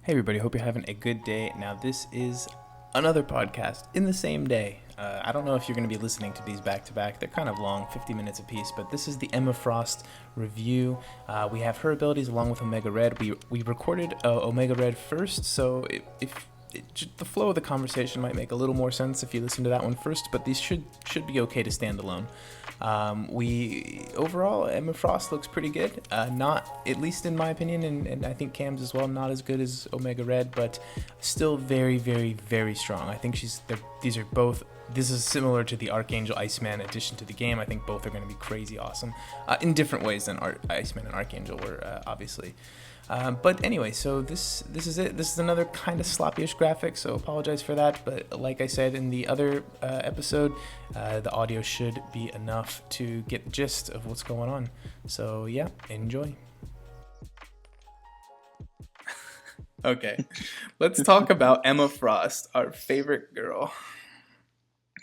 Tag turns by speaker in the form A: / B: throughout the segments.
A: Hey everybody, hope you're having a good day. Now this is another podcast in the same day. I don't know if you're going to be listening to these back to back. They're kind of long, 50 minutes apiece, but this is the Emma Frost review. We have her abilities along with Omega Red. We recorded Omega Red first, so the flow of the conversation might make a little more sense if you listen to that one first, but these should be okay to stand alone. Overall, Emma Frost looks pretty good. Not, at least in my opinion, and I think Cam's as well, not as good as Omega Red, but still very, very, very strong. I think this is similar to the Archangel Iceman addition to the game. I think both are going to be crazy awesome, in different ways than Iceman and Archangel were, obviously. But anyway, so this is it. This is another kind of sloppy-ish graphic, so apologize for that. But like I said in the other episode, the audio should be enough to get the gist of what's going on. So yeah, enjoy. Okay, let's talk about Emma Frost, our favorite girl.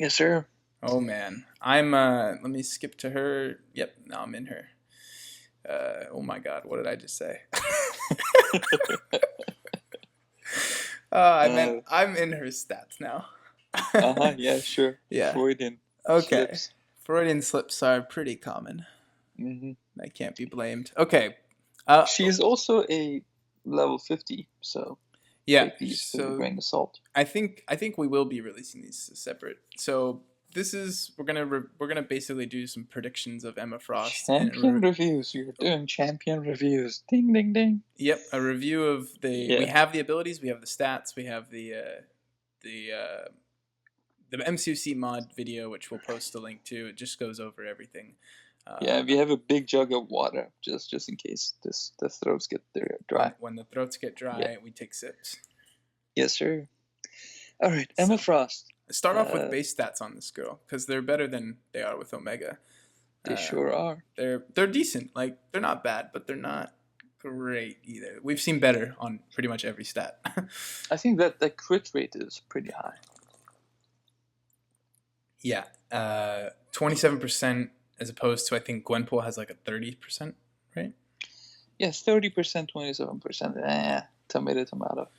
B: Yes, sir.
A: Oh man, let me skip to her. Yep, now I'm in her. Oh my god, what did I just say? I'm in her stats now.
B: Yeah, sure.
A: Yeah.
B: Freudian
A: Okay.
B: slips.
A: Freudian slips are pretty common.
B: Mm-hmm.
A: They can't be blamed. Okay.
B: She's also a level 50, so
A: yeah.
B: take these with a
A: So
B: grain of salt.
A: I think we will be releasing these separate. So this is we're gonna basically do some predictions of Emma Frost.
B: Champion reviews. You're doing champion reviews. Ding, ding, ding.
A: Yep, a review of we have the abilities, we have the stats, we have the MCOC Mod video, which we'll post a link to. It just goes over everything.
B: We have a big jug of water just in case the throats get dry.
A: When the throats get dry, we take sips.
B: Yes, sir. All right, Emma Frost.
A: Start off with base stats on this girl, because they're better than they are with Omega.
B: They sure are.
A: They're decent. Like, they're not bad, but they're not great either. We've seen better on pretty much every stat.
B: I think that the crit rate is pretty high.
A: Yeah, 27% as opposed to, I think Gwenpool has like a 30%, right?
B: Yes, 30%, 27%. Tomato.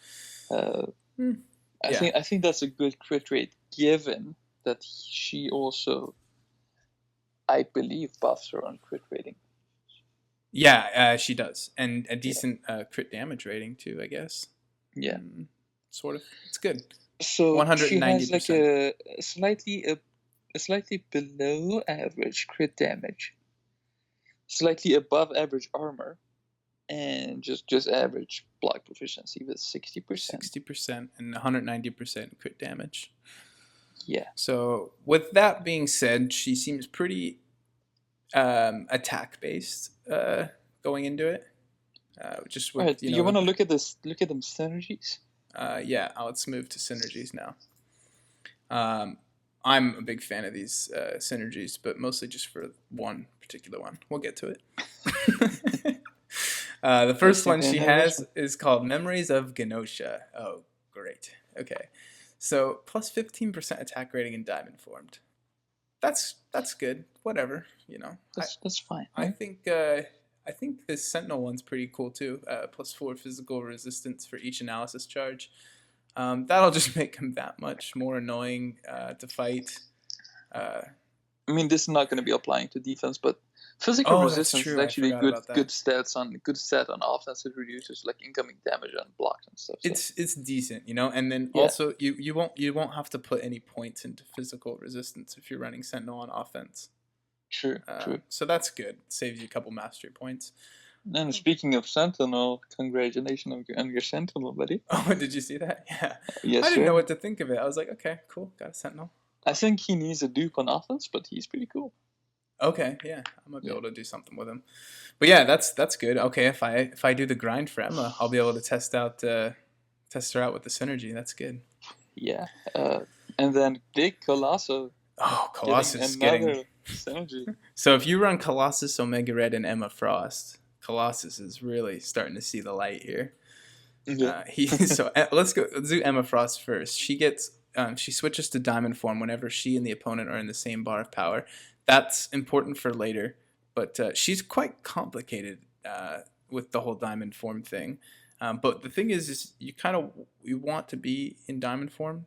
B: I think that's a good crit rate, given that she also, I believe, buffs her on crit rating.
A: Yeah, she does, and a decent crit damage rating too, I guess.
B: Yeah,
A: sort of. It's good.
B: So
A: 190%.
B: She has like a slightly below average crit damage, slightly above average armor, and just average block proficiency with 60%.
A: 60% and 190% crit damage.
B: Yeah.
A: So with that being said, she seems pretty attack based going into it. Just with,
B: right. Do you want to look at this? Look at them synergies.
A: Yeah. Let's move to synergies now. I'm a big fan of these synergies, but mostly just for one particular one. We'll get to it. The first one she has is called Memories of Genosha. Oh, great. Okay. So plus 15% attack rating in Diamond Formed. That's good. Whatever,
B: That's fine.
A: Right? I think this Sentinel one's pretty cool too. Plus 4 physical resistance for each analysis charge. That'll just make him that much more annoying to fight.
B: I mean, this is not going to be applying to defense, but physical resistance is actually good stat on offense. It reduces like incoming damage on blocks and stuff. So.
A: It's decent, and then also you won't have to put any points into physical resistance if you're running Sentinel on offense.
B: True.
A: So that's good. Saves you a couple mastery points.
B: And speaking of Sentinel, congratulations on your Sentinel, buddy.
A: Oh, did you see that? Yeah.
B: Yes,
A: I didn't know what to think of it. I was like, okay, cool, got a Sentinel.
B: I think he needs a dupe on offense, but he's pretty cool.
A: Okay, yeah, I might be able to do something with him. But yeah, that's good. Okay, if I do the grind for Emma, I'll be able to test her out with the synergy. That's good.
B: Yeah, and then big Colossus.
A: Oh, Colossus getting
B: synergy.
A: So if you run Colossus, Omega Red, and Emma Frost, Colossus is really starting to see the light here.
B: Yeah.
A: Let's do Emma Frost first. She switches to Diamond Form whenever she and the opponent are in the same bar of power. That's important for later, but she's quite complicated with the whole Diamond Form thing. But the thing is you want to be in diamond form.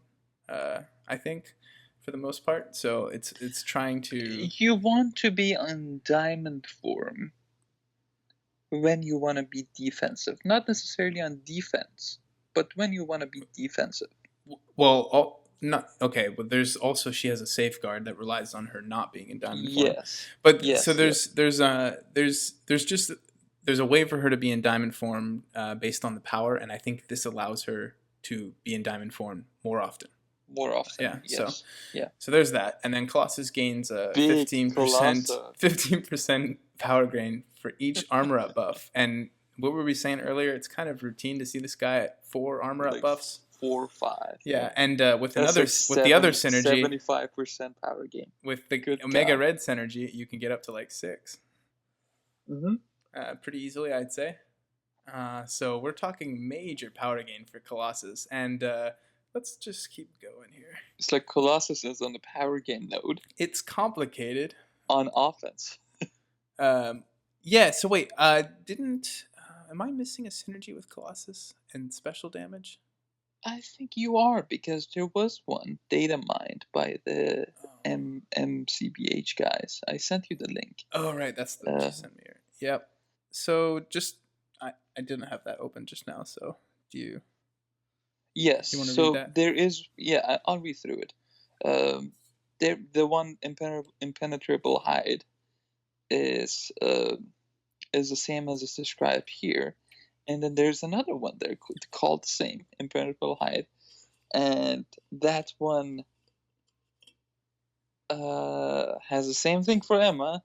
A: I think for the most part. So it's trying to.
B: You want to be on diamond form when you want to be defensive, not necessarily on defense, but when you want to be defensive.
A: Well, not okay, but there's also she has a safeguard that relies on her not being in diamond form.
B: Yes.
A: But so
B: Yes. Yes.
A: there's a way for her to be in diamond form based on the power, and I think this allows her to be in diamond form more often.
B: More often.
A: Yeah.
B: Yes.
A: So there's that, and then Colossus gains a
B: Big
A: 15%
B: Colossus.
A: 15% power gain for each armor up buff. And what were we saying earlier? It's kind of routine to see this guy at 4 armor up
B: Like
A: buffs.
B: 4 or 5.
A: Yeah, and with
B: That's
A: another
B: like
A: with the other synergy,
B: 75% power gain.
A: with the
B: Good
A: Omega
B: God.
A: Red synergy, you can get up to like 6. Pretty easily, I'd say. So we're talking major power gain for Colossus, and let's just keep going here.
B: It's like Colossus is on the power gain node
A: It's complicated.
B: on offense.
A: Yeah. So wait, am I missing a synergy with Colossus and special damage?
B: I think you are, because there was one data mined by the MCBH guys. I sent you the link.
A: Oh right, that's the you sent me here. Yep. So just I didn't have that open just now. So do you?
B: Yes.
A: You wanna
B: So
A: read that?
B: there is. Yeah, I'll read through it. The one impenetrable hide is the same as is described here, and then there's another one there called the same, impenetrable hide, and that one has the same thing for Emma,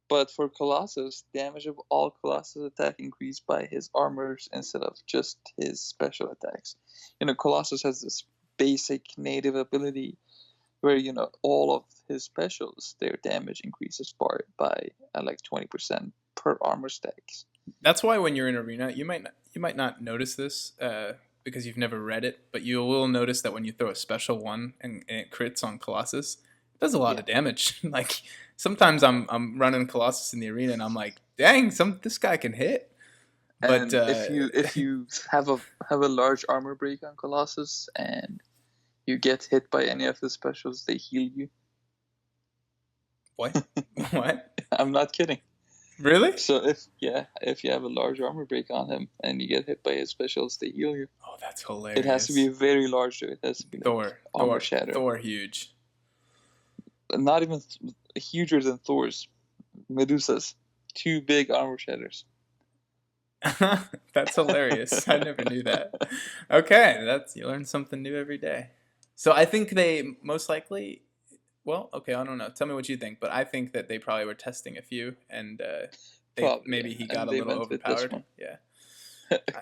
B: but for Colossus, damage of all Colossus attack increased by his armors instead of just his special attacks. Colossus has this basic native ability where all of his specials, their damage increases by like 20% per armor stacks.
A: That's why when you're in arena, you might not notice this because you've never read it, but you will notice that when you throw a special one and it crits on Colossus, it does a lot of damage. Like sometimes I'm running Colossus in the arena and I'm like, dang, this guy can hit. But
B: and if you have a large armor break on Colossus and you get hit by any of the specials, they heal you.
A: What? What?
B: I'm not kidding.
A: Really?
B: So if you have a large armor break on him and you get hit by his specials, they heal you.
A: Oh, that's hilarious.
B: It has to be very large though. It has to be
A: Thor.
B: armor shatter.
A: Thor huge.
B: Not even huger than Thor's. Medusa's 2 big armor shatters.
A: That's hilarious. I never knew that. Okay, you learn something new every day. So I think they most likely. Well, okay, I don't know. Tell me what you think, but I think that they probably were testing a few, and maybe he got a little overpowered. Yeah.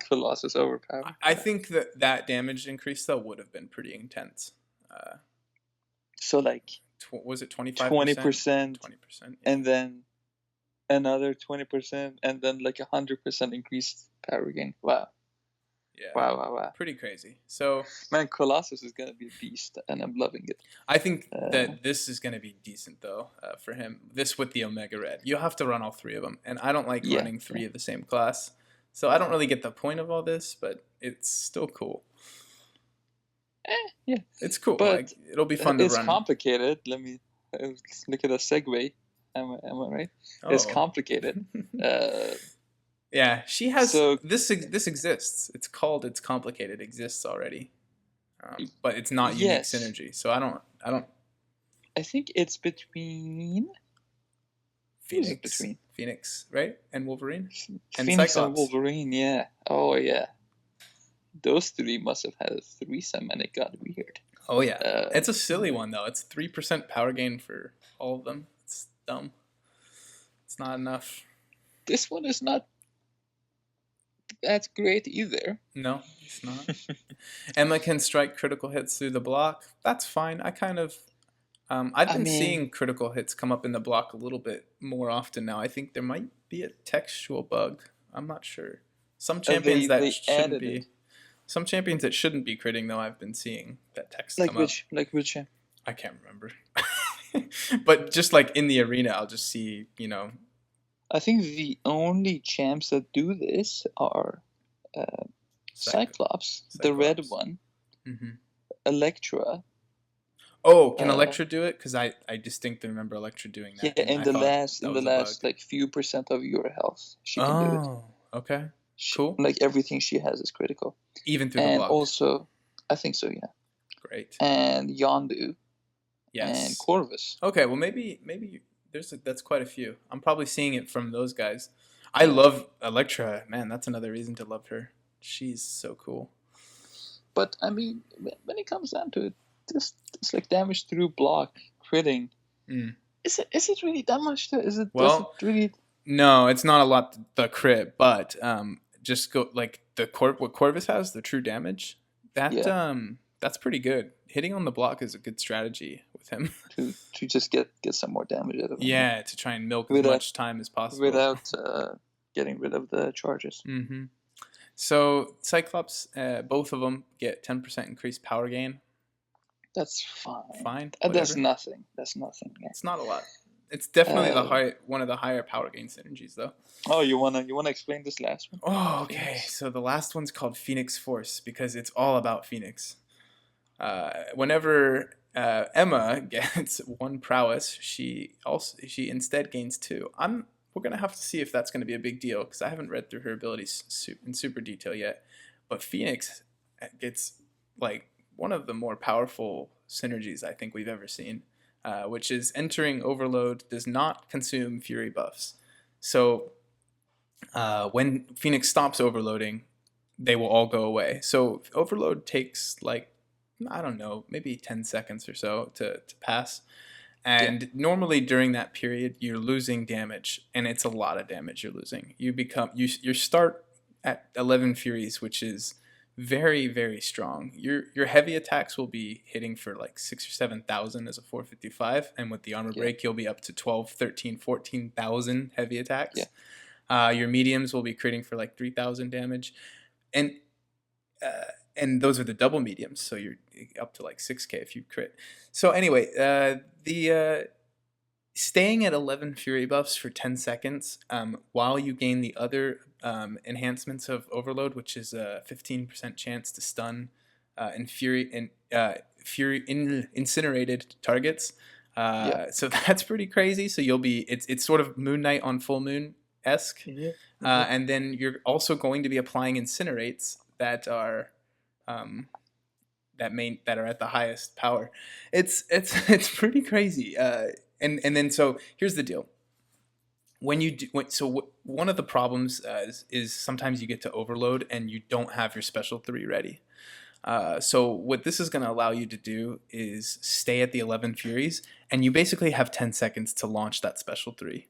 B: Colossus overpowered.
A: I think that damage increase though would have been pretty intense.
B: So like,
A: was it 25%?
B: 20%,
A: 20%,
B: and then another 20%, and then like 100% increased power gain. Wow.
A: Yeah.
B: Wow.
A: Pretty crazy. So,
B: man, Colossus is going to be a beast, and I'm loving it.
A: I think that this is going to be decent, though, for him. This with the Omega Red. You'll have to run all 3 of them. And I don't like running 3 of the same class. So I don't really get the point of all this, but it's still cool.
B: Yeah.
A: It's cool.
B: But
A: like, it'll be fun to run.
B: It's complicated. Let me look at a segue. Am I right? Oh. It's complicated.
A: Yeah, she has. So, this exists. It's called It's Complicated. Exists already, but it's not unique synergy. So I don't.
B: I think it's between
A: Phoenix, right, and Wolverine,
B: and Phoenix Cyclops. And Wolverine. Yeah. Oh yeah. Those 3 must have had a threesome, and it got weird.
A: Oh yeah, it's a silly one though. It's 3% power gain for all of them. It's dumb. It's not enough.
B: This one is not. That's great either.
A: No, it's not. Emma can strike critical hits through the block. That's fine. I kind of, I've been seeing critical hits come up in the block a little bit more often now. I think there might be a textual bug. I'm not sure. Some champions shouldn't be. Some champions that shouldn't be critting though. I've been seeing that text come up.
B: Like which champ?
A: I can't remember. But just like in the arena, I'll just see,
B: I think the only champs that do this are Cyclops, the red
A: Cyclops.
B: one,
A: Mm-hmm.
B: Elektra.
A: Oh, can Elektra do it? Because I distinctly remember Elektra doing
B: Yeah,
A: that, and
B: in
A: I
B: the
A: thought
B: last
A: that was a bug.
B: like few percent of your health, she can do it.
A: Oh, okay. Cool.
B: Like everything she has is critical.
A: Even through the
B: And
A: block.
B: also, I think so, yeah.
A: Great.
B: And Yondu.
A: Yes.
B: And Corvus.
A: Okay, well maybe that's quite a few. I'm probably seeing it from those guys. I love Elektra. Man, that's another reason to love her. She's so cool.
B: But I mean, when it comes down to it, this like damage through block critting. Is it really that much? Does it really?
A: No, it's not a lot the crit, but just go like what Corvus has, the true damage. That's pretty good. Hitting on the block is a good strategy with him.
B: to just get some more damage out of him.
A: Yeah, to try and milk as much time as possible
B: without getting rid of the charges.
A: Mm-hmm. So Cyclops, both of them get 10% increased power gain.
B: That's fine.
A: Fine.
B: That's nothing. That's nothing. Yeah.
A: It's not a lot. It's definitely one of the higher power gain synergies, though.
B: Oh, you wanna explain this last one?
A: Oh, okay. Phoenix. So the last one's called Phoenix Force because it's all about Phoenix. Whenever Emma gets 1 prowess, she instead gains 2. We're gonna have to see if that's gonna be a big deal because I haven't read through her abilities in super detail yet. But Phoenix gets like one of the more powerful synergies I think we've ever seen, which is entering Overload does not consume Fury buffs. So when Phoenix stops overloading, they will all go away. So Overload takes like, I don't know, maybe 10 seconds or so to pass. And normally during that period, you're losing damage, and it's a lot of damage you're losing. You start at 11 Furies, which is very, very strong. Your heavy attacks will be hitting for like 6,000 or 7,000 as a 455, and with the armor break, you'll be up to 12, 13, 14,000 heavy attacks. Your mediums will be critting for like 3,000 damage, and those are the double mediums, so you're up to like 6k if you crit. So anyway, the staying at 11 Fury buffs for 10 seconds while you gain the other enhancements of Overload, which is a 15% chance to stun incinerated targets. So that's pretty crazy. So you'll be it's sort of Moon Knight on full moon esque, and then you're also going to be applying incinerates that are that are at the highest power. It's pretty crazy. And then so here's the deal. One of the problems is sometimes you get to Overload and you don't have your special 3 ready. So what this is going to allow you to do is stay at the 11 Furies, and you basically have 10 seconds to launch that special 3.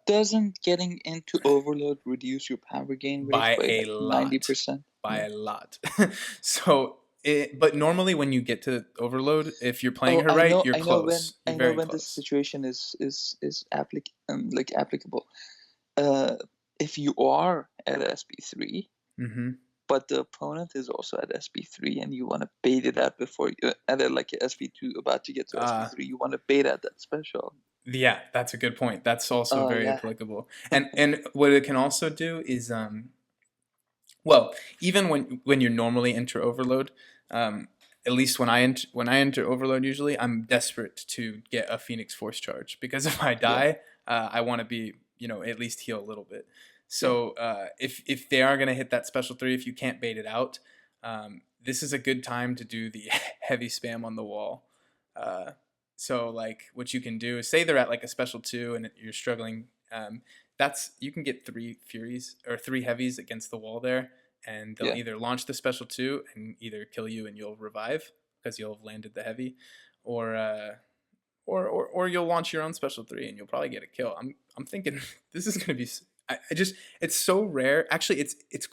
B: Doesn't getting into Overload reduce your power gain rate by
A: a lot?
B: 90%?
A: By a lot. So, but normally when you get to Overload, if you're playing her right, you're close.
B: I know when this situation is applicable. If you are at SP3, but the opponent is also at SP3, and you want to bait it out before you, and then like SP2 about to get to SP3, you want to bait out that special.
A: Yeah, that's a good point. That's also very applicable. And what it can also do is, well, even when you normally enter Overload, at least when I enter Overload, usually I'm desperate to get a Phoenix Force charge, because if I die, I want to be at least heal a little bit. So if they are going to hit that special 3, if you can't bait it out, this is a good time to do the heavy spam on the wall. So like what you can do is, say they're at like a special 2 and you're struggling, you can get 3 Furies or 3 heavies against the wall there, and they'll either launch the special 2 and either kill you and you'll revive because you'll have landed the heavy, or you'll launch your own special 3 and you'll probably get a kill. I'm thinking this is gonna be. It's so rare. Actually, it's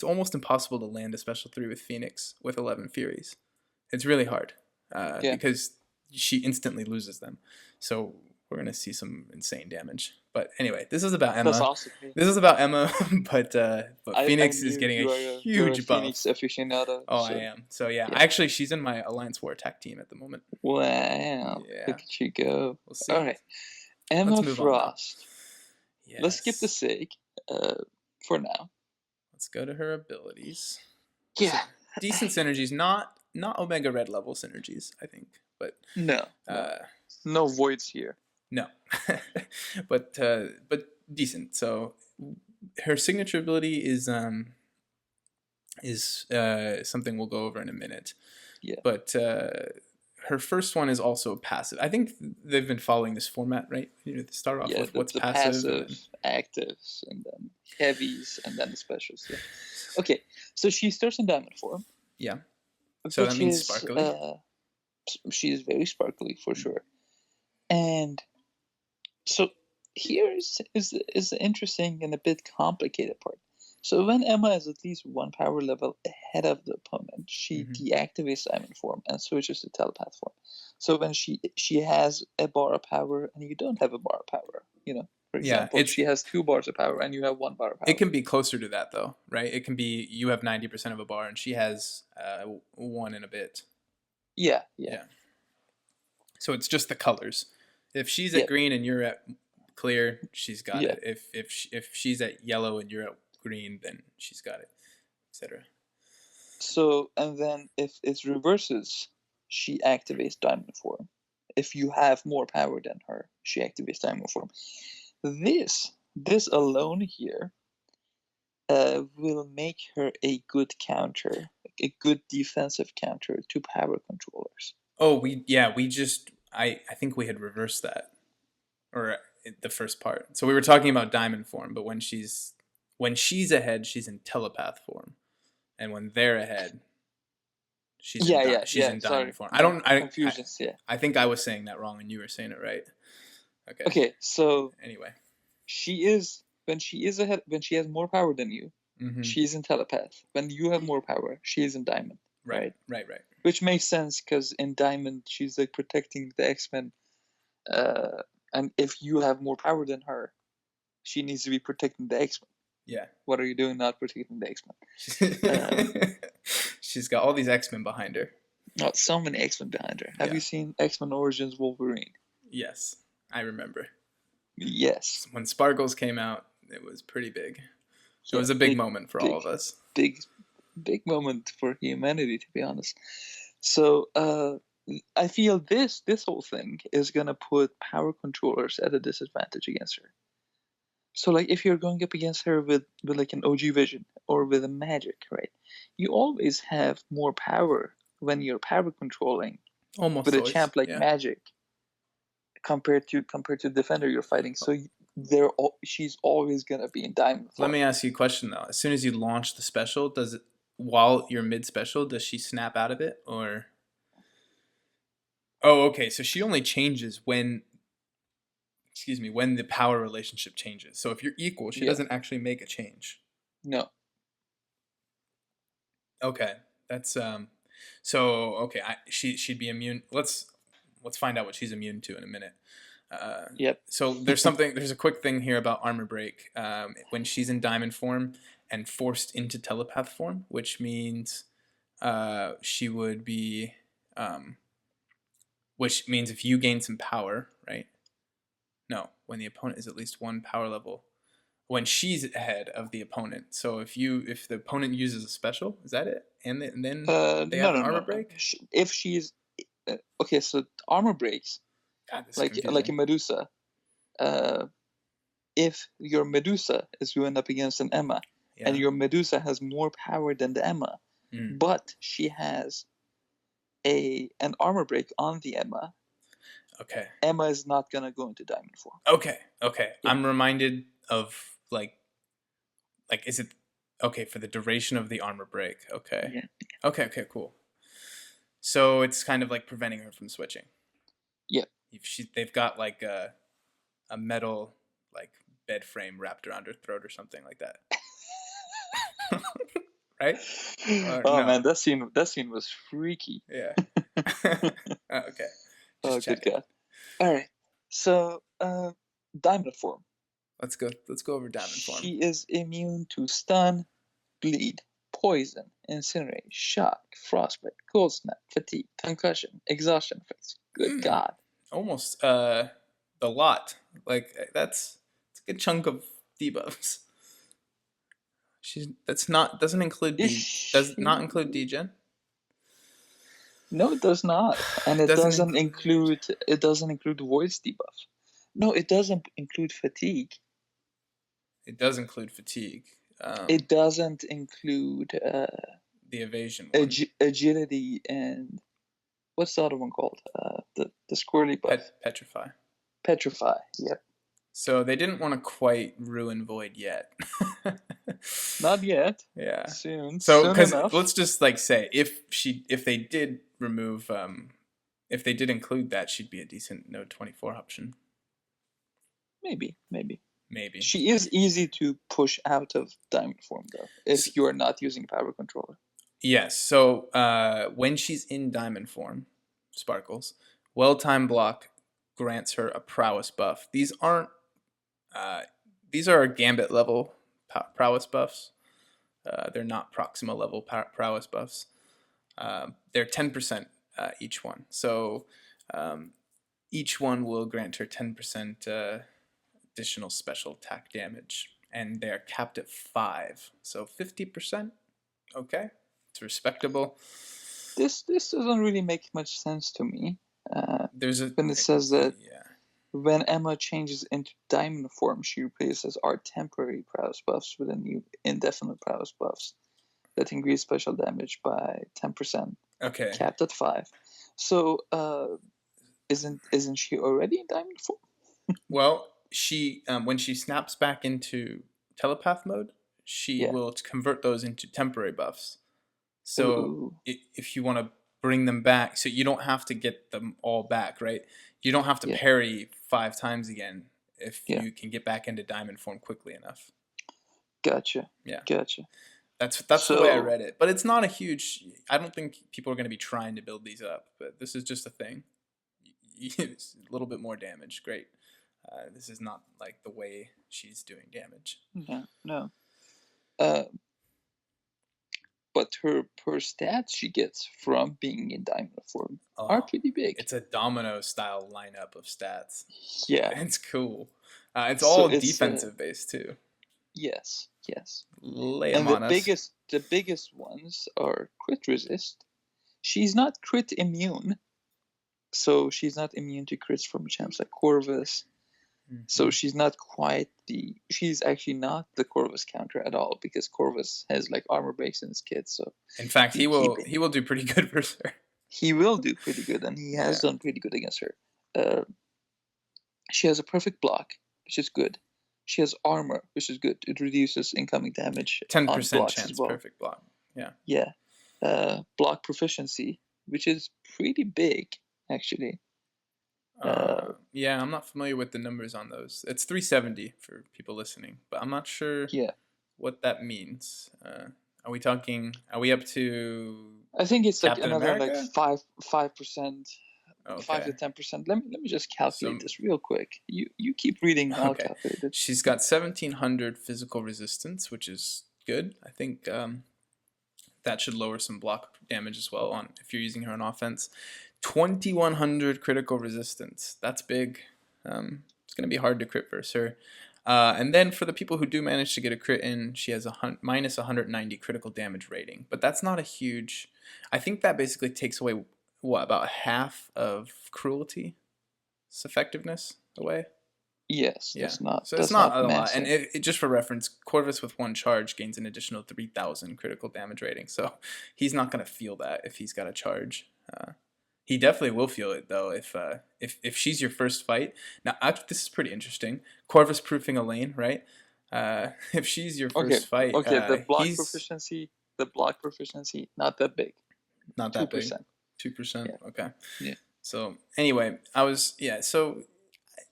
A: almost impossible to land a special 3 with Phoenix with 11 Furies. It's really hard because she instantly loses them. So we're going to see some insane damage. But anyway, this is about Emma.
B: That's awesome.
A: This is about Emma, but Phoenix is getting a huge buff.
B: Phoenix aficionado.
A: Oh, so. I am. So yeah, actually she's in my Alliance War attack team at the moment.
B: Wow. Yeah. Look at you go.
A: We'll see.
B: All right. Emma Frost. Yes. Let's skip the SIG for now.
A: Let's go to her abilities.
B: Yeah.
A: So, decent synergies, not Omega Red level synergies, I think, but
B: No. No voids here.
A: no, but decent. So her signature ability is something we'll go over in a minute.
B: Yeah.
A: But her first one is also passive. I think they've been following this format, right? You know, they start off with what's
B: the
A: passive,
B: passive,
A: and
B: actives, and then heavies, and then the specials. Yeah. Okay, so she starts in diamond form.
A: Yeah. So that means
B: is,
A: sparkly.
B: She is very sparkly for sure. And so here is the interesting and a bit complicated part. So when Emma is at least one power level ahead of the opponent, she deactivates diamond form and switches to telepath form. So when she has a bar of power and you don't have a bar of power, for example, she has 2 bars of power and you have 1 bar of power.
A: It can be closer to that though, right? It can be you have 90% of a bar and she has 1 and a bit.
B: Yeah.
A: So it's just the colors. If she's at green and you're at clear, she's got it. If she's at yellow and you're at green, then she's got it, etc.
B: So, and then if it reverses, she activates diamond form. If you have more power than her, she activates diamond form. This alone here will make her a good counter, a good defensive counter to power controllers.
A: Oh, I think we had reversed that, or the first part. So we were talking about diamond form, but when she's ahead, she's in telepath form, and when they're ahead, she's in diamond form. I think I was saying that wrong, and you were saying it right.
B: Okay. So
A: anyway,
B: when she is ahead, when she has more power than you, she's in telepath. When you have more power, she is in diamond. Right. Which makes sense because in diamond she's like protecting the X-Men, and if you have more power than her, she needs to be protecting the X-Men.
A: Yeah.
B: What are you doing not protecting the X-Men?
A: She's got all these X-Men behind her.
B: Oh, so many X-Men behind her. Have you seen X-Men Origins Wolverine?
A: Yes, I remember.
B: Yes.
A: When Sparkles came out, it was pretty big. So it was a big moment for all of us.
B: Big moment for humanity, to be honest. So I feel this whole thing is gonna put power controllers at a disadvantage against her. So like if you're going up against her with like an OG Vision or with a Magic, right? You always have more power when you're power controlling
A: almost
B: with
A: always,
B: a champ like Magic compared to Defender you're fighting. So she's always gonna be in diamond form.
A: Let me ask you a question though. As soon as you launch the special, does it while you're mid special, does she snap out of it or? Oh, okay. So she only changes when the power relationship changes. So if you're equal, she doesn't actually make a change.
B: No.
A: Okay, that's so okay. She'd be immune. Let's find out what she's immune to in a minute. So there's a quick thing here about armor break. When she's in diamond form and forced into telepath form, which means she would be, which means if you gain some power, right? No, when the opponent is at least 1 power level. When she's ahead of the opponent. So if the opponent uses a special, is that it? And then they have an armor break?
B: If she's okay, so armor breaks,
A: God,
B: like a Medusa. If your Medusa is going up against an Emma, and your Medusa has more power than the Emma, but she has an armor break on the Emma.
A: Okay.
B: Emma is not gonna go into diamond form.
A: Okay. Yeah. I'm reminded of like is it okay for the duration of the armor break? Okay.
B: Yeah.
A: Okay, cool. So it's kind of like preventing her from switching.
B: Yeah.
A: They've got like a metal like bed frame wrapped around her throat or something like that. Right?
B: Man, that scene was freaky.
A: Yeah. Okay.
B: Just good God. All right. So, diamond form.
A: Let's go over diamond form.
B: She is immune to stun, bleed, poison, incinerate, shock, frostbite, cold snap, fatigue, concussion, exhaustion effects. Good God.
A: Almost the lot. Like it's a good chunk of debuffs. doesn't include
B: Is
A: does
B: she?
A: not include degen.
B: No, it does not, and
A: It
B: it
A: doesn't
B: doesn't
A: include.
B: include voice debuff. No, it doesn't include fatigue.
A: It does include fatigue.
B: It doesn't include
A: The evasion one.
B: agility and what's the other one called? The squirrely buff.
A: Petrify.
B: Petrify. Yep.
A: So they didn't want to quite ruin Void yet.
B: Not yet.
A: Yeah.
B: Soon.
A: So,
B: Soon
A: because
B: enough.
A: let's just like say if they did remove if they did include that, she'd be a decent node 24 option.
B: Maybe.
A: Maybe.
B: She is easy to push out of diamond form though, if you are not using power controller.
A: Yes. So when she's in diamond form, Sparkles, well-timed block grants her a prowess buff. These are gambit level prowess buffs. They're not Proxima level prowess buffs. They're 10% each one. So each one will grant her 10% additional special attack damage, and they're capped at 5. So 50%. Okay, it's respectable.
B: This doesn't really make much sense to me. When it says that when Emma changes into diamond form, she replaces our temporary prowess buffs with a new indefinite prowess buffs that increase special damage by 10%.
A: Okay.
B: Capped at 5. So isn't she already in diamond form?
A: Well, she when she snaps back into telepath mode, she will convert those into temporary buffs. So if you want to bring them back, so you don't have to get them all back, right? You don't have to parry 5 times again if you can get back into diamond form quickly enough.
B: Gotcha.
A: Yeah.
B: Gotcha.
A: That's the way I read it. But it's not a huge... I don't think people are going to be trying to build these up, but this is just a thing. It's a little bit more damage. Great. This is not like the way she's doing damage.
B: No. But her stats she gets from being in diamond form are pretty big.
A: It's a domino style lineup of stats.
B: Yeah.
A: It's cool. It's all defensive based too.
B: Yes.
A: Lay them on us.
B: The biggest ones are crit resist. She's not crit immune. So she's not immune to crits from champs like Corvus. Mm-hmm. So she's actually not the Corvus counter at all, because Corvus has like armor breaks in his kit. So
A: in fact, he will do pretty good versus her.
B: He will do pretty good, and he has done pretty good against her. She has a perfect block, which is good. She has armor, which is good. It reduces incoming damage.
A: 10% chance as well. Perfect block.
B: Yeah. Block proficiency, which is pretty big, actually.
A: I'm not familiar with the numbers on those. It's 370 for people listening, but I'm not sure what that means. Are we up to...
B: I think it's
A: Captain
B: like another
A: America?
B: like 5%. Okay. 5 to 10%. Let me just calculate this real quick. You keep reading. I'll calculate it.
A: She's got 1700 physical resistance, which is good. I think that should lower some block damage as well if you're using her on offense. 2100 critical resistance. That's big. It's going to be hard to crit versus her. And then for the people who do manage to get a crit in, she has a minus 190 critical damage rating. But that's not a huge... I think that basically takes away, about half of cruelty's effectiveness away?
B: Yes.
A: Yeah.
B: That's not,
A: so it's not a lot. And it just for reference, Corvus with 1 charge gains an additional 3000 critical damage rating. So he's not going to feel that if he's got a charge. He definitely will feel it though if she's your first fight. Now, this is pretty interesting. Corvus proofing a lane, right? If she's your first fight,
B: the block proficiency, not that big.
A: Not that 2%. Big. 2%.
B: Yeah.
A: Okay.
B: Yeah.
A: So anyway, So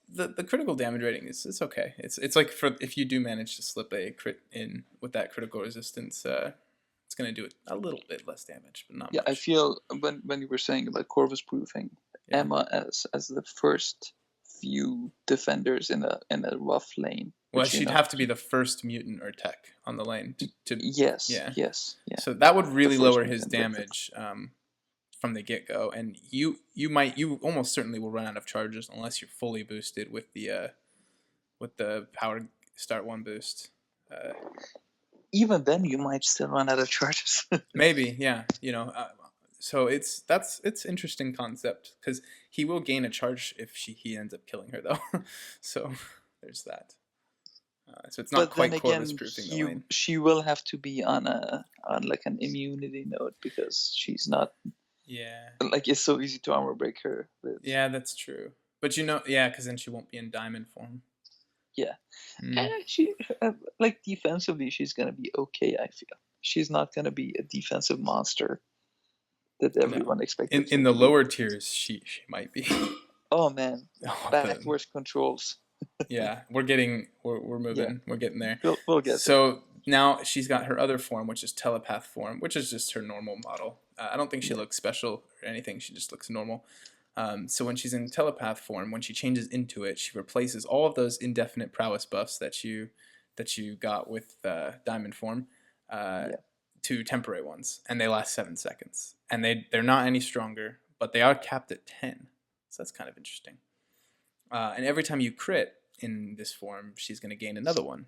A: the critical damage rating it's okay. It's like if you do manage to slip a crit in with that critical resistance. It's going to do a little bit less damage, but not much.
B: I feel when you were saying about Corvus proofing, Emma as the first few defenders in a rough lane.
A: Well, she'd have to be the first mutant or tech on the lane to
B: Yes.
A: So that would really lower his damage from the get-go, and you almost certainly will run out of charges unless you're fully boosted with the power start 1 boost.
B: even then you might still run out of charges.
A: Maybe, yeah. So it's interesting concept because he will gain a charge if he ends up killing her though. So there's that. So it's not
B: But then
A: quite Corvus
B: again,
A: proofing the lane.
B: she will have to be on like an immunity node because she's not
A: Yeah.
B: like it's so easy to armor break her.
A: Yeah, that's true. But yeah, because then she won't be in diamond form.
B: Yeah.
A: Mm.
B: She like defensively, she's gonna be okay. I feel she's not gonna be a defensive monster that everyone expected.
A: In the lower tiers, she might be.
B: Oh man,
A: Oh,
B: backwards controls.
A: Yeah, we're moving.
B: Yeah.
A: We're getting there.
B: We'll get
A: So now she's got her other form, which is telepath form, which is just her normal model. I don't think she looks special or anything. She just looks normal. So when she's in telepath form, when she changes into it, she replaces all of those indefinite prowess buffs that you got with diamond form to temporary ones, and they last 7 seconds. And they're not any stronger, but they are capped at 10. So that's kind of interesting. And every time you crit in this form, she's going to gain another one.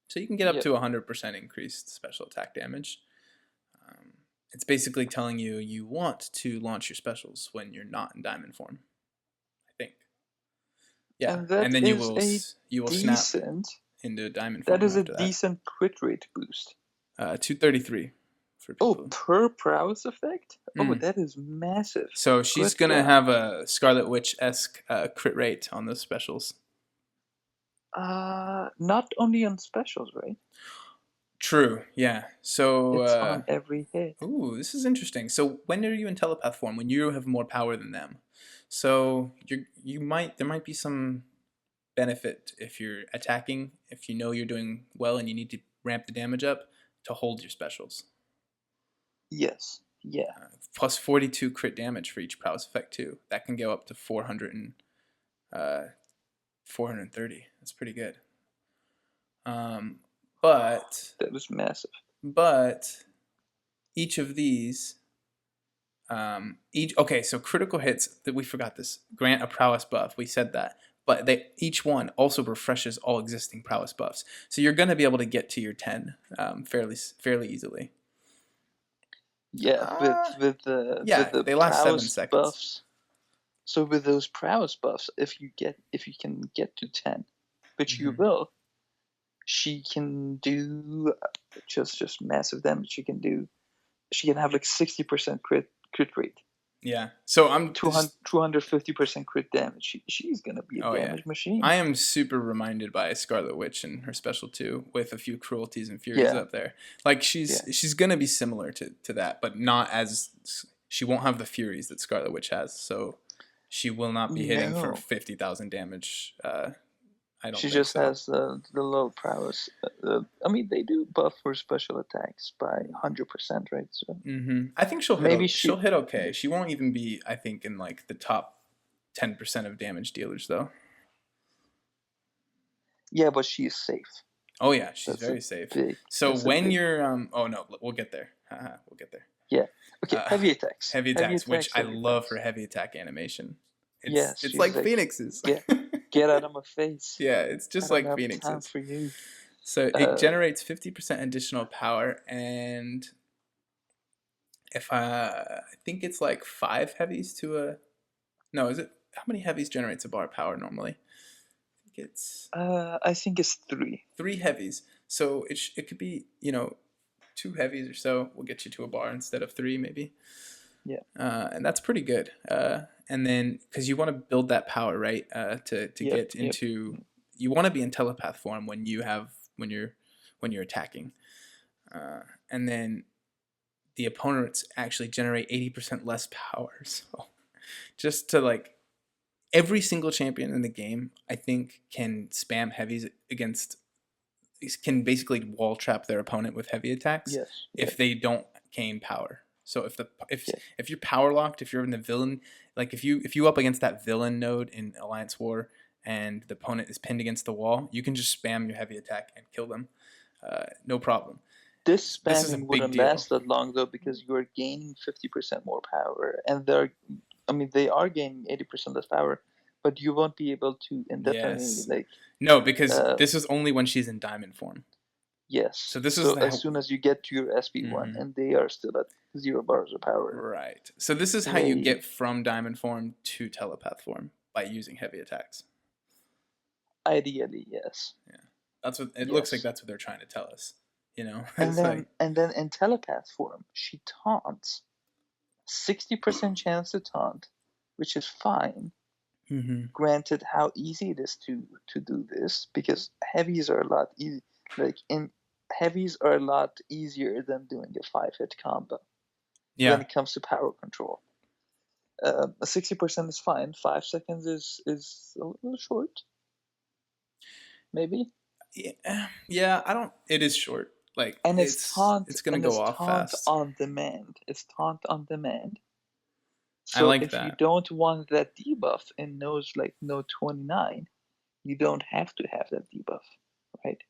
A: So you can get up to 100% increased special attack damage. It's basically telling you want to launch your specials when you're not in diamond form, I think. Yeah, and then you will snap into diamond form.
B: That is a decent crit rate boost.
A: 233 for people.
B: Oh, per prowess effect? Oh, that is massive.
A: So she's going to have a Scarlet Witch-esque crit rate on those specials.
B: Not only on specials, right?
A: True, yeah. So
B: it's on every hit.
A: Ooh, this is interesting. So when are you in telepath form? When you have more power than them. So there might be some benefit if you're attacking, if you know you're doing well and you need to ramp the damage up to hold your specials.
B: Yes. Yeah.
A: Plus 42 crit damage for each prowess effect too. That can go up to 430. That's pretty good. But
B: that was massive.
A: But each of these, so critical hits, that we forgot this, grant a prowess buff. We said that, but each one also refreshes all existing prowess buffs. So you're going to be able to get to your 10 fairly easily.
B: Yeah, with the
A: they last 7 seconds.
B: Buffs. So with those prowess buffs, if you can get to 10, which you will, she can do just massive damage. She can have like 60% crit rate.
A: Yeah. So I'm
B: 250% crit damage. She's gonna be a damage machine.
A: I am super reminded by Scarlet Witch and her special 2 with a few cruelties and furies up there. Like she's gonna be similar to that, but not as she won't have the furies that Scarlet Witch has. So she will not be hitting for 50,000 damage.
B: She just has the low prowess. They do buff her special attacks by 100%, right? So
A: I think she'll hit okay. She won't even be, I think, in like the top 10% of damage dealers though.
B: Yeah, but she's safe.
A: Oh yeah, she's very safe. So when you're oh no, we'll get there. We'll get there.
B: Yeah. Okay. Heavy attacks.
A: Heavy attacks, which I love her heavy attack animation. It's like Phoenix's.
B: Yeah. Get out of my face.
A: Yeah, it's just like Phoenix's.
B: For you.
A: So it generates 50% additional power, and if I think it's like 5 heavies to a. No, is it? How many heavies generates a bar of power normally?
B: I think it's 3.
A: 3 heavies. So it could be 2 heavies or so will get you to a bar instead of 3 maybe.
B: Yeah.
A: And that's pretty good. And then because you want to build that power, right? To get into you want to be in telepath form when you're attacking, and then the opponents actually generate 80% less power. So just to like every single champion in the game, I think can spam heavies can basically wall trap their opponent with heavy attacks if they don't gain power. So if you're power locked, if you're in the villain, like if you up against that villain node in Alliance War and the opponent is pinned against the wall, you can just spam your heavy attack and kill them, no problem.
B: This spamming wouldn't last that long though because you are gaining 50% more power, and they are gaining 80% less power, but you won't be able to indefinitely
A: No, because this is only when she's in diamond form.
B: Yes.
A: So this is
B: So
A: the
B: as soon as you get to your SP1 and they are still at 0 bars of power.
A: Right. So this is how you get from diamond form to telepath form by using heavy attacks.
B: Ideally, yes.
A: Yeah. That's what it looks like. That's what they're trying to tell us. You know.
B: And then in telepath form, she taunts. 60% chance to taunt, which is fine. Granted, how easy it is to do this, because heavies are a lot easy. Heavies are a lot easier than doing a 5-hit combo.
A: Yeah.
B: When it comes to power control, 60% is fine. 5 seconds is a little short. Maybe.
A: Yeah. I don't. It is short. Like,
B: and it's taunt.
A: It's gonna go off
B: taunt
A: fast.
B: on demand. It's taunt on demand.
A: So
B: I like if you don't want that debuff in node 29, you don't have to have that debuff, right?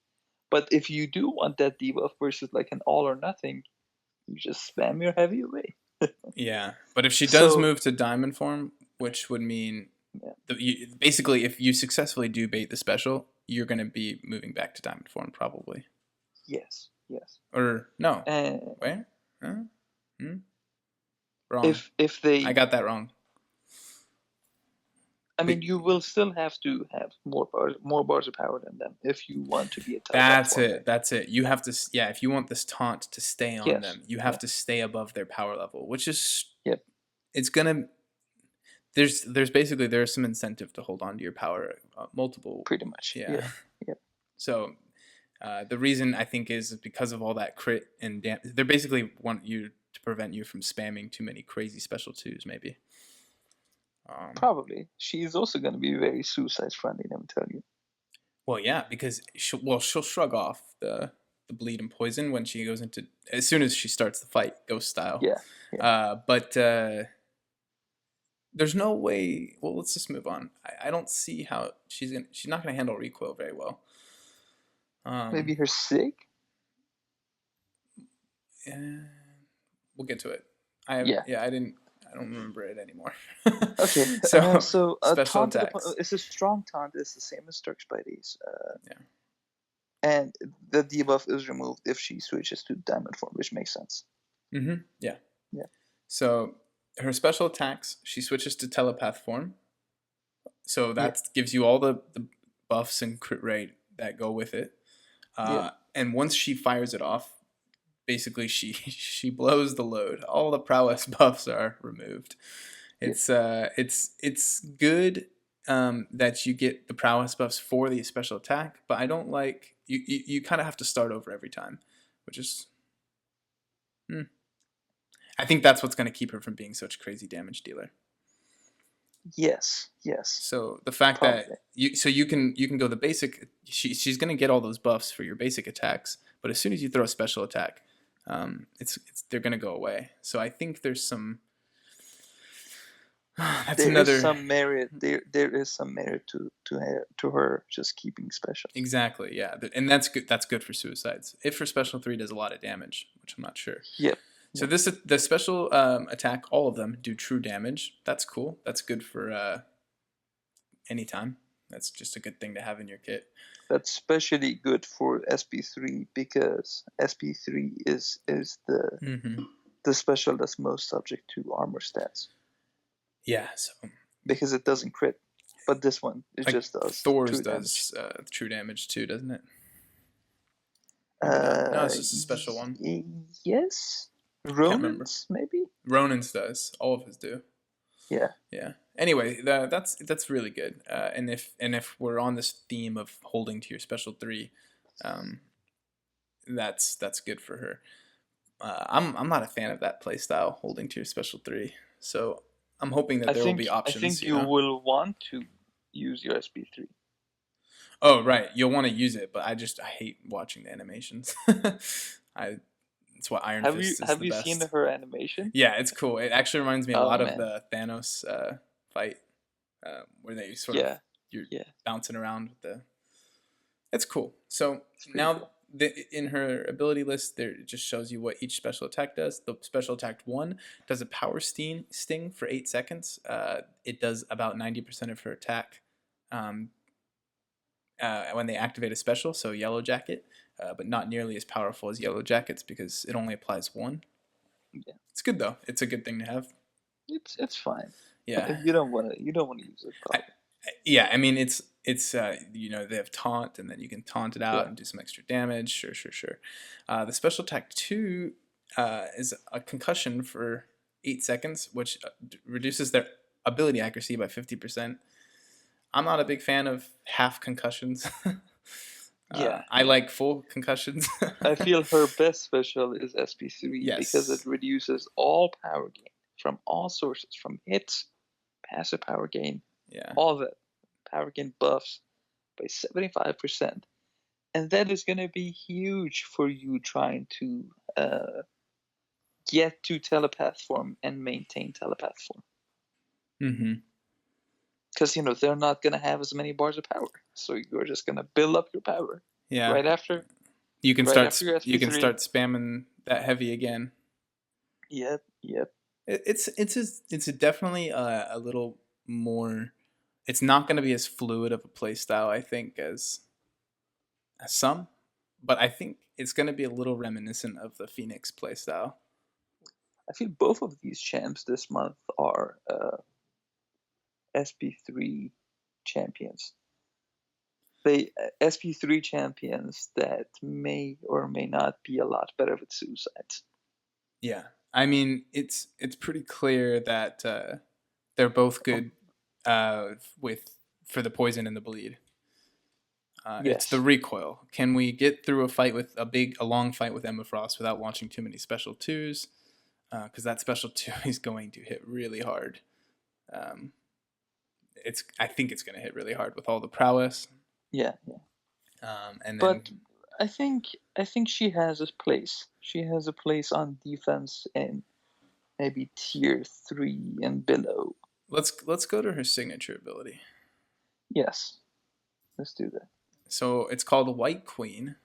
B: But if you do want that debuff versus like an all or nothing, you just spam your heavy away.
A: Yeah, but if she does move to diamond form, which would mean basically if you successfully do bait the special, you're going to be moving back to diamond form probably.
B: Yes.
A: Or no. Wait. Huh? Wrong.
B: If they,
A: I got that wrong.
B: I mean, you will still have to have more bars of power than them if you want to be a telepath.
A: That's it. You have to, if you want this taunt to stay on them, you have to stay above their power level, which is, it's gonna. There's some incentive to hold on to your power, multiple.
B: Pretty much. Yeah.
A: So, the reason I think is because of all that crit and they basically want you to prevent you from spamming too many crazy special twos, maybe.
B: Probably. She's also going to be very suicide friendly, let me tell you.
A: Well, yeah, because she'll shrug off the bleed and poison when she goes into, as soon as she starts the fight, ghost style.
B: Yeah.
A: But there's no way. Well, let's just move on. I don't see how she's not gonna handle recoil very well.
B: Maybe her sig.
A: We'll get to it. I don't remember it anymore.
B: Okay. So special attacks. It's a strong taunt. It's the same as Turk's Buddies. And the debuff is removed if she switches to diamond form, which makes sense.
A: Yeah. So her special attacks, she switches to telepath form. So that gives you all the buffs and crit rate that go with it. And once she fires it off, basically she blows the load. All the prowess buffs are removed. It's good that you get the prowess buffs for the special attack, but I don't like you kind of have to start over every time, which is I think that's what's going to keep her from being such a crazy damage dealer.
B: Yes.
A: So the fact that you can go the basic, she's going to get all those buffs for your basic attacks, but as soon as you throw a special attack, they're going to go away. So I think there's some. There is some merit
B: to her just keeping special.
A: Exactly, yeah, and that's good. That's good for suicides. If her special 3 does a lot of damage, which I'm not sure. So the special attack, all of them do true damage. That's cool. That's good for anytime. That's just a good thing to have in your kit.
B: That's especially good for SP3 because SP3 is the special that's most subject to armor stats.
A: Yeah, so
B: because it doesn't crit, but this one just does.
A: Thor's does true damage too, doesn't it? No, it's just a special one.
B: Yes. Ronin's maybe.
A: Ronin's does. All of his do.
B: Yeah.
A: Anyway, that's really good. And if we're on this theme of holding to your special 3, that's good for her. I'm not a fan of that playstyle, holding to your special 3. So I'm hoping that there will be options.
B: I think you will want to use your SP3.
A: Oh right, you'll want to use it, but I hate watching the animations. It's what Iron Fist is the best.
B: Have you seen her animation?
A: Yeah, it's cool. It actually reminds me a lot of the Thanos fight, where they sort of you're bouncing around with the. It's cool. So now in her ability list, there it just shows you what each special attack does. The special attack 1 does a power sting for 8 seconds. It does about 90% of her attack. when they activate a special, so Yellow Jacket, but not nearly as powerful as Yellow Jackets because it only applies one.
B: Yeah.
A: It's good though. It's a good thing to have.
B: It's fine.
A: Yeah.
B: If you don't want to use it,
A: I,
B: probably.
A: yeah, I mean it's they have taunt, and then you can taunt it out
B: Yeah.
A: and do some extra damage. Sure. The special attack 2 is a concussion for 8 seconds, which reduces their ability accuracy by 50%. I'm not a big fan of half concussions.
B: Yeah.
A: I like full concussions.
B: I feel her best special is SP3 because it
A: Yes.
B: reduces all power gain from all sources, from hits, passive power gain,
A: Yeah.
B: all of it, power gain buffs by 75%. And that is going to be huge for you trying to get to telepath form and maintain telepath form.
A: Mm-hmm.
B: Because, they're not going to have as many bars of power. So you're just going to build up your power.
A: Yeah.
B: Right after
A: You can
B: your
A: start. You can
B: SP3.
A: start spamming that heavy again.
B: Yep.
A: It's definitely a little more. It's not going to be as fluid of a play style, I think, as some, but I think it's going to be a little reminiscent of the Phoenix play style.
B: I feel both of these champs this month are SP3 champions. They SP3 champions that may or may not be a lot better with suicides.
A: Yeah, I mean it's pretty clear that they're both good for the poison and the bleed.
B: Yes.
A: It's the recoil. Can we get through a long fight with Emma Frost without launching too many special twos? Because that special 2 is going to hit really hard. I think it's going to hit really hard with all the prowess.
B: Yeah.
A: And then,
B: but I think she has a place. She has a place on defense in maybe tier 3 and below.
A: let's go to her signature ability.
B: Yes, let's do that.
A: So it's called White Queen.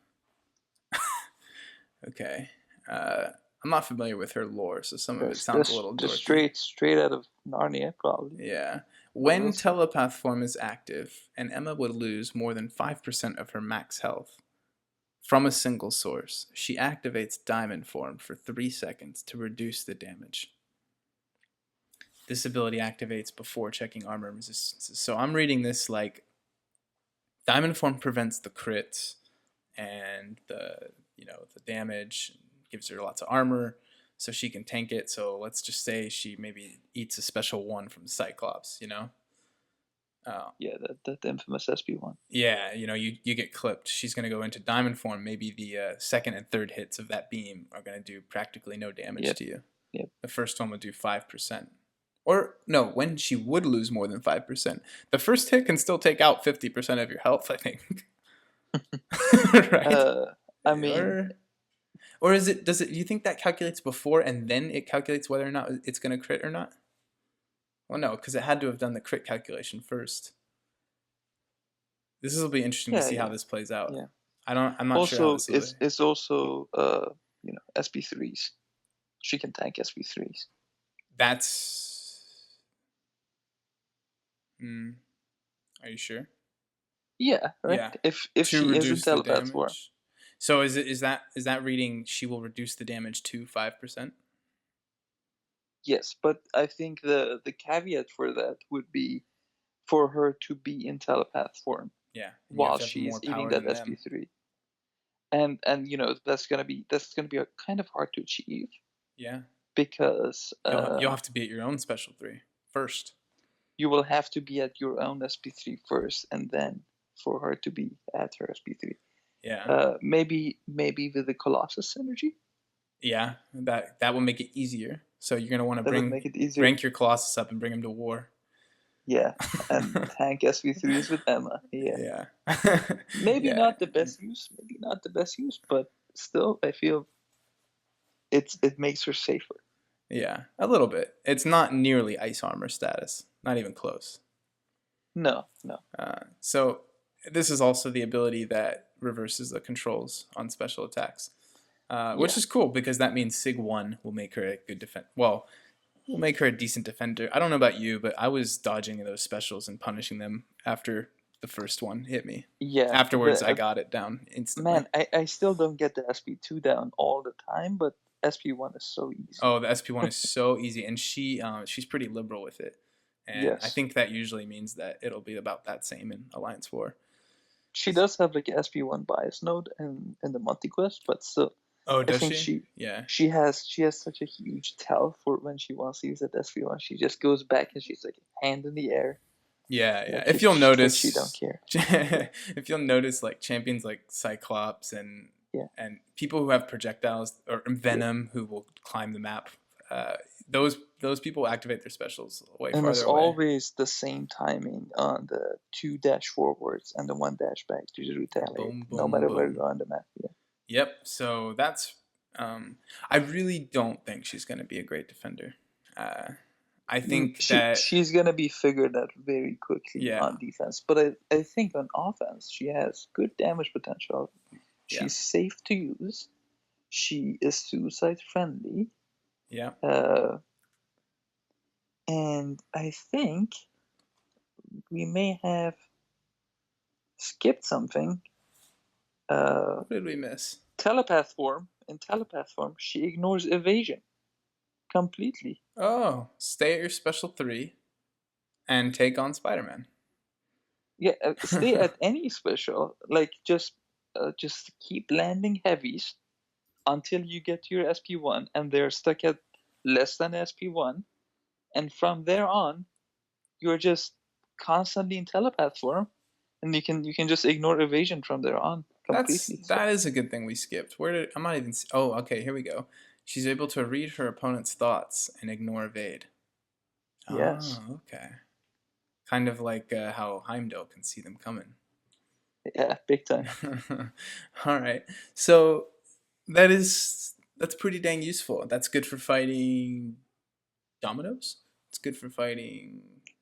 A: Okay. I'm not familiar with her lore, so some of it sounds a little dorky.
B: Straight out of Narnia, probably.
A: Yeah. When telepath form is active, and Emma would lose more than 5% of her max health from a single source, she activates diamond form for 3 seconds to reduce the damage. This ability activates before checking armor resistances. So I'm reading this like diamond form prevents the crits and the damage, gives her lots of armor so she can tank it. So let's just say she maybe eats a special 1 from Cyclops,
B: Yeah, that infamous SP1.
A: Yeah, you get clipped. She's going to go into diamond form. Maybe the second and third hits of that beam are going to do practically no damage to you.
B: Yep.
A: The first one would do 5%. Or, no, when she would lose more than 5%. The first hit can still take out 50% of your health, I think. Right?
B: I mean...
A: Or do you think that calculates before and then it calculates whether or not it's going to crit or not? Well, no, because it had to have done the crit calculation first. This will be interesting to see how this plays out.
B: Yeah.
A: I'm not sure how this will be.
B: It's also SP3s. She can tank SP3s.
A: That's... Are you sure?
B: Yeah, right. Yeah. If she isn't telepath form.
A: So is that reading she will reduce the damage to 5%?
B: Yes, but I think the caveat for that would be for her to be in telepath form.
A: Yeah.
B: While she's eating that SP3. And that's gonna be kind of hard to achieve.
A: Yeah.
B: Because
A: you'll have to be at your own special 3 first.
B: You will have to be at your own SP3 first, and then for her to be at her SP3.
A: Yeah.
B: Maybe with the Colossus synergy.
A: Yeah, that will make it easier. So you're gonna want to rank your Colossus up and bring him to war.
B: Yeah, and tank SP3s with Emma. Yeah. Maybe not the best use. But still, I feel it makes her safer.
A: Yeah, a little bit. It's not nearly ice armor status. Not even close.
B: No.
A: So this is also the ability that reverses the controls on special attacks, which is cool because that means Sig 1 will make her a good defense. Well, will make her a decent defender. I don't know about you, but I was dodging those specials and punishing them after the first one hit me.
B: Yeah,
A: Afterwards, I got it down instantly.
B: man, I still don't get the SP2 down all the time, but SP1 is so easy.
A: Oh, the SP1 is so easy, and she's pretty liberal with it, and I
B: Yes.
A: think that usually means that it'll be about that same in Alliance 4.
B: She does have like a SP1 bias node in the multi quest, but still,
A: Oh,
B: I
A: does
B: think
A: she? Yeah.
B: she has such a huge tell for when she wants to use that SP1. She just goes back and she's like hand in the air.
A: Yeah, yeah.
B: Like
A: If you'll notice,
B: she don't care.
A: if you'll notice, like champions like Cyclops and
B: Yeah.
A: and people who have projectiles or Venom who will climb the map, those people activate their specials way
B: And it's
A: farther away.
B: always the same timing on the 2 dash forwards and the 1 dash back to retaliate,
A: Boom,
B: no
A: boom,
B: matter where
A: boom.
B: you are on the map. Yeah.
A: Yep. So that's. I really don't think she's going to be a great defender. I think that
B: she's gonna be figured out very quickly on defense, but I think on offense she has good damage potential. She's safe to use. She is suicide friendly.
A: Yeah.
B: And I think we may have skipped something.
A: What did we miss?
B: Telepath form. In telepath form, she ignores evasion completely.
A: Oh, stay at your special 3 and take on Spider-Man.
B: Yeah, stay at any special. Like just keep landing heavies until you get to your SP1, and they're stuck at less than SP1, and from there on, you're just constantly in telepath form, and you can just ignore evasion from there on completely.
A: That is a good thing we skipped. I'm not even. Oh, okay. Here we go. She's able to read her opponent's thoughts and ignore evade.
B: Yes.
A: Oh, okay. Kind of like how Heimdall can see them coming.
B: Yeah, big time.
A: All right. So that's pretty dang useful. That's good for fighting Dominoes. It's good for fighting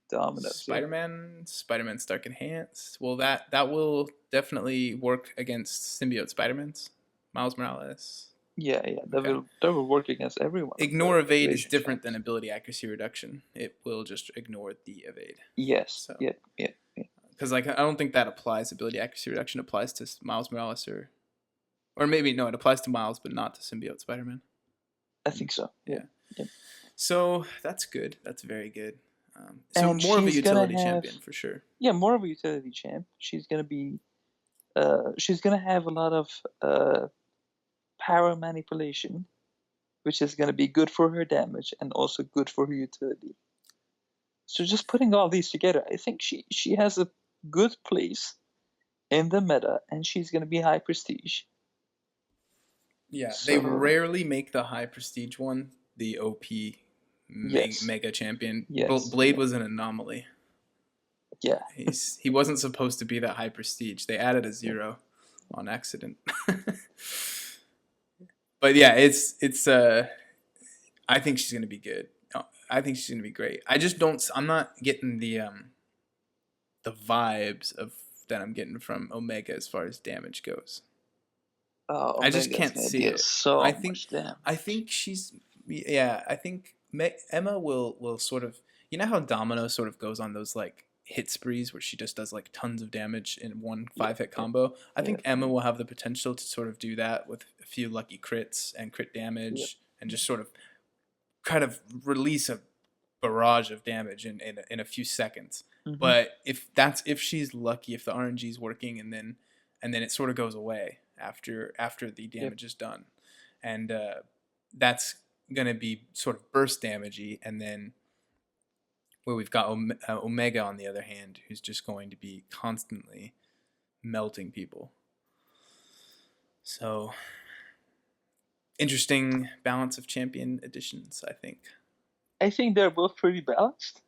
B: Dominoes.
A: Spider-Man. Yeah. Spider-Man Stark Enhanced. Well, that will definitely work against symbiote Spider-Mans. Miles Morales.
B: Yeah. That will work against everyone.
A: Ignore evade is different than ability accuracy reduction. It will just ignore the evade.
B: Yes.
A: So,
B: yeah.
A: Because like I don't think that applies. Ability accuracy reduction applies to Miles Morales or maybe no, it applies to Miles, but not to symbiote Spider-Man.
B: I think so. Yeah.
A: So that's good. That's very good. So and more of a utility champion for sure.
B: Yeah, more of a utility champ. She's gonna be. She's gonna have a lot of power manipulation, which is gonna be good for her damage and also good for her utility. So just putting all these together, I think she has a good place in the meta, and she's gonna be high prestige.
A: Yeah, so, they rarely make the high prestige one the OP mega champion.
B: Yes.
A: Blade was an anomaly.
B: Yeah.
A: He wasn't supposed to be that high prestige. They added a 0 on accident. But yeah, it's I think she's gonna be good. I think she's gonna be great. I'm not getting the vibes that I'm getting from Omega as far as damage goes.
B: Oh,
A: I just can't see it.
B: I think
A: she's I think Emma will sort of, you know how Domino sort of goes on those like hit sprees where she just does like tons of damage in one 5-hit combo. I think Emma will have the potential to sort of do that with a few lucky crits and crit damage and just sort of kind of release a barrage of damage in a few seconds. Mm-hmm. But if she's lucky, if the RNG is working, and then it sort of goes away after the damage is done, and that's gonna be sort of burst damagey, and then where we've got Omega on the other hand, who's just going to be constantly melting people. So interesting balance of champion additions, I think.
B: I think they're both pretty balanced.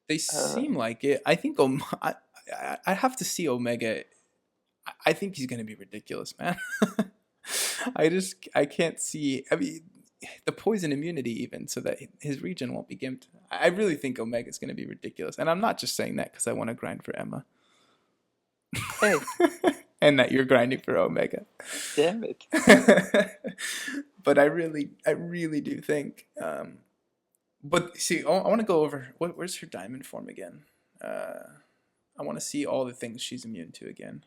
A: They seem like it. I think I have to see Omega. I think he's going to be ridiculous, man. I can't see. I mean, the poison immunity even, so that his regen won't be gimped. I really think Omega's going to be ridiculous. And I'm not just saying that because I want to grind for Emma.
B: Hey.
A: And that you're grinding for Omega.
B: Damn it.
A: But I really do think... but see, I want to go over... Where's her diamond form again? I want to see all the things she's immune to again.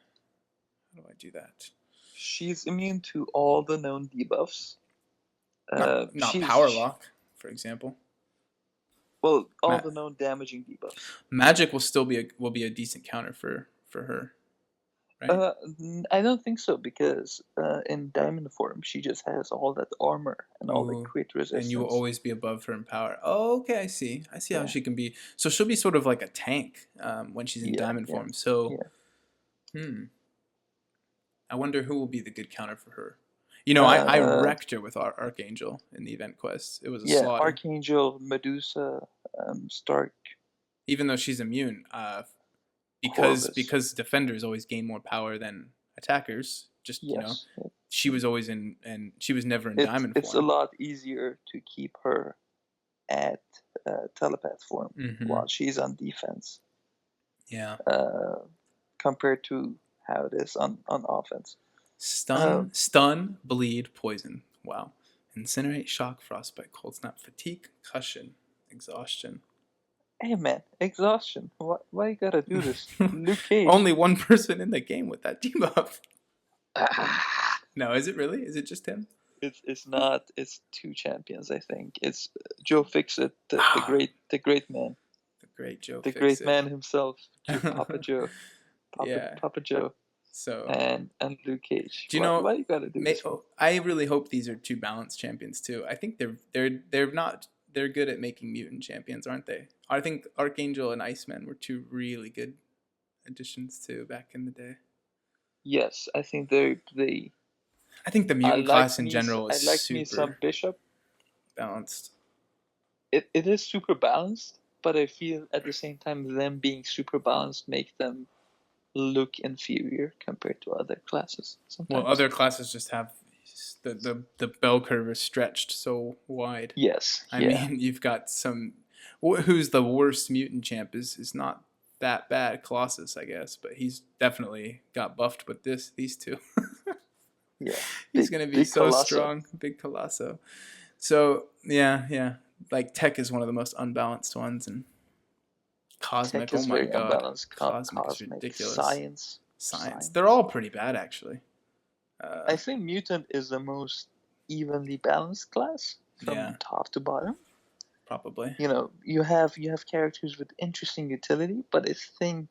A: How do I do that?
B: She's immune to all the known debuffs.
A: Not power lock, for example.
B: Well, all
A: Ma-
B: the known damaging debuffs.
A: Magic will still be a decent counter for her, right?
B: I don't think so because in diamond form she just has all that armor and all the
A: Ooh,
B: crit
A: and you will
B: resistance.
A: always be above her in power. Oh, okay, I see. I see how
B: Yeah,
A: she can be. So she'll be sort of like a tank when she's in
B: yeah,
A: diamond
B: yeah,
A: form. So,
B: yeah.
A: I wonder who will be the good counter for her. You know, I
B: Uh,
A: wrecked her with Archangel in the event quest. It was a
B: yeah.
A: slaughter.
B: Archangel, Medusa, Stark,
A: Even though she's immune,
B: Corvus.
A: because defenders always gain more power than attackers. Just
B: Yes,
A: she was always and she was never in diamond
B: it's a
A: form.
B: lot easier to keep her at telepath form
A: Mm-hmm.
B: while she's on defense
A: Yeah.
B: uh, compared to how it is on offense.
A: Stun, bleed, poison. Wow. Incinerate, shock, frostbite, cold snap, fatigue, concussion, exhaustion.
B: Hey man, exhaustion. Why you gotta do this, Luke Cage?
A: Only one person in the game with that debuff.
B: Ah,
A: No, is it really? Is it just him?
B: it's not. It's two champions. I think it's Joe Fixit,
A: Ah,
B: the great man,
A: the great Joe
B: the
A: Fix
B: great
A: It.
B: man himself, Papa Joe,
A: Yeah.
B: Papa Joe,
A: So,
B: and Luke Cage.
A: do you know?
B: Why you gotta do this, man?
A: I really hope these are two balanced champions too. I think they're not they're good at making mutant champions, aren't they? I think Archangel and Iceman were two really good additions to back in the day.
B: Yes, I think they.
A: I think the mutant class in general
B: I
A: is
B: like me some
A: super
B: Bishop.
A: balanced.
B: It is super balanced, but I feel at the same time them being super balanced make them look inferior compared to other classes
A: Well,
B: sometimes.
A: other classes just have the bell curve is stretched so wide.
B: Yes,
A: I
B: yeah,
A: mean, you've got some. Who's the worst mutant champ is not that bad. Colossus, I guess, but he's definitely got buffed with these two.
B: yeah.
A: He's gonna be
B: Big
A: so
B: Colosso.
A: strong, big Colosso. So yeah. Like Tech is one of the most unbalanced ones, and
B: Tech
A: Cosmic. Oh
B: is
A: my
B: very
A: God,
B: unbalanced.
A: Cosmic is
B: Cosmic
A: ridiculous.
B: science,
A: Science. They're
B: science.
A: all pretty bad actually.
B: I think mutant is the most evenly balanced class from
A: Yeah,
B: top to bottom.
A: probably.
B: You know, you have characters with interesting utility, but I think,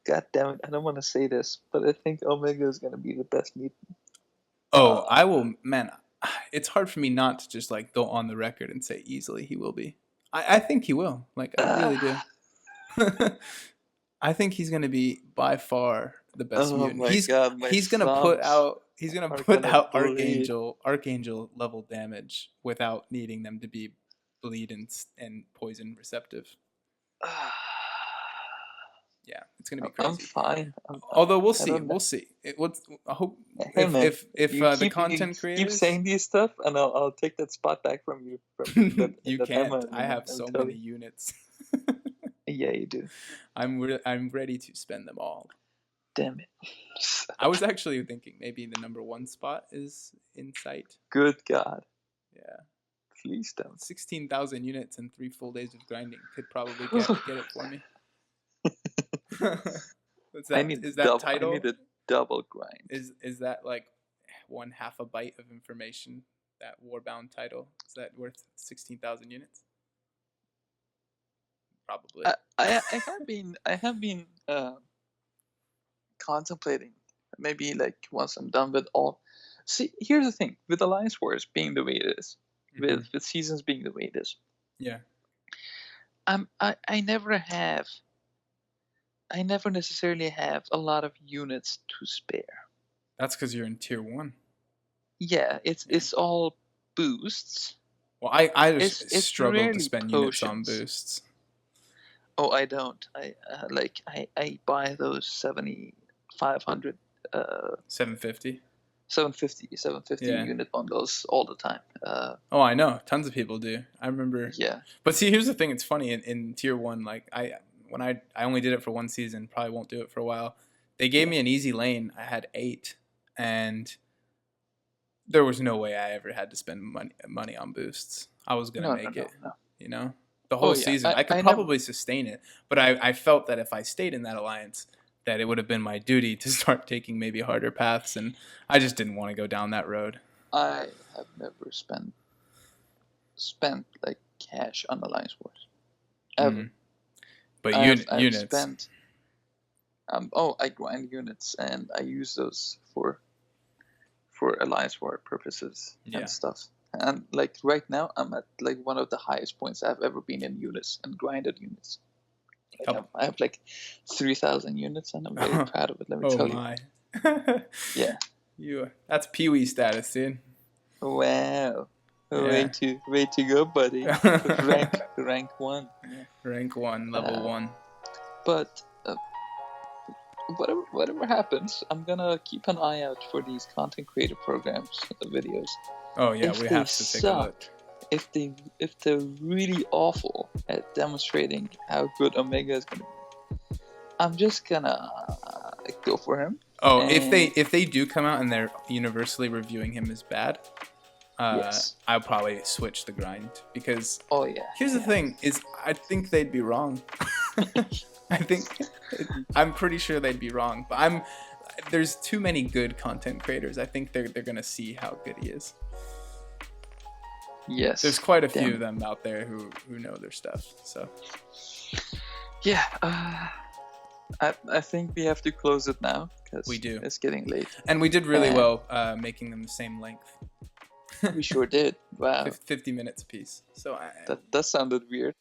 B: god damn it, I don't want to say this, but I think Omega is gonna be the best mutant.
A: Oh,
B: Uh,
A: I will, man. It's hard for me not to just like go on the record and say easily he will be. I think he will. Like I really do.
B: ah,
A: I think he's gonna be by far the best
B: oh
A: mutant.
B: my god, my subs
A: He's gonna
B: are
A: put
B: gonna
A: out
B: bleed.
A: Archangel level damage without needing them to be bleed and poison receptive. Yeah, it's gonna be
B: I'm
A: crazy.
B: fine.
A: Although we'll
B: I
A: see,
B: don't know.
A: we'll see. I hope
B: Hey man,
A: if the
B: you
A: content
B: keep
A: creators
B: saying these stuff, and I'll take that spot back from you from in
A: you
B: that Emma,
A: can't. I have
B: I'll
A: so
B: tell
A: many
B: you.
A: units.
B: Yeah, you do.
A: I'm ready to spend them all.
B: Damn it.
A: I was actually thinking maybe the number one spot is in sight.
B: Good God,
A: Yeah,
B: please don't.
A: 16,000 units and 3 full days of grinding could probably get it for me. What's that? Is that
B: I need
A: title?
B: a double grind.
A: Is that like one half a byte of information? That Warbound title is that worth 16,000 units? Probably.
B: I have been contemplating maybe like once I'm done with all. See, here's the thing with Alliance Wars being the way it is,
A: Mm-hmm.
B: with seasons being the way it is.
A: Yeah.
B: I never have. I never necessarily have a lot of units to spare.
A: That's because you're in tier 1.
B: Yeah, it's all boosts.
A: Well, I just
B: It's
A: struggle to
B: rarely
A: spend units on
B: potions.
A: boosts.
B: Oh, I don't. I buy those 70, 500,
A: 750.
B: 750
A: Yeah.
B: unit bundles all the time.
A: Oh, I know. Tons of people do. I remember.
B: Yeah.
A: But see, here's the thing. It's funny in tier 1. Like when I only did it for one season. Probably won't do it for a while. They gave me an easy lane. I had 8, and there was no way I ever had to spend money on boosts. I was gonna make it.
B: No.
A: You know. the whole
B: Oh yeah,
A: season. I could
B: I never.
A: probably sustain it, but I felt that if I stayed in that alliance, that it would have been my duty to start taking maybe harder paths, and I just didn't want to go down that road.
B: I have never spent like cash on Alliance Wars ever.
A: But
B: I've
A: units.
B: spent. I grind units and I use those for Alliance War purposes and stuff. And like right now, I'm at like one of the highest points I've ever been in units and grinded units. Like, I have like 3,000 units, and I'm very proud of it. Let me tell
A: my.
B: you. Yeah.
A: That's Pee-wee status, dude.
B: Wow.
A: Yeah.
B: Way to go, buddy. rank 1. Yeah.
A: Rank 1, level 1.
B: But whatever happens, I'm gonna keep an eye out for these content creator programs, videos.
A: Oh yeah, we have to take a look.
B: If they're really awful at demonstrating how good Omega is gonna be, I'm just gonna go for him.
A: Oh, if they do come out and they're universally reviewing him as bad,
B: yes.
A: I'll probably switch the grind because.
B: Oh yeah.
A: Here's the thing: is I think they'd be wrong. I'm pretty sure they'd be wrong, but there's too many good content creators. I think they're gonna see how good he is.
B: Yes.
A: There's quite a few of them out there who know their stuff. So.
B: Yeah. I think we have to close it now because
A: we do.
B: It's getting late.
A: And we did really well making them the same length.
B: We sure did. Wow.
A: 50 minutes apiece. So
B: that sounded weird.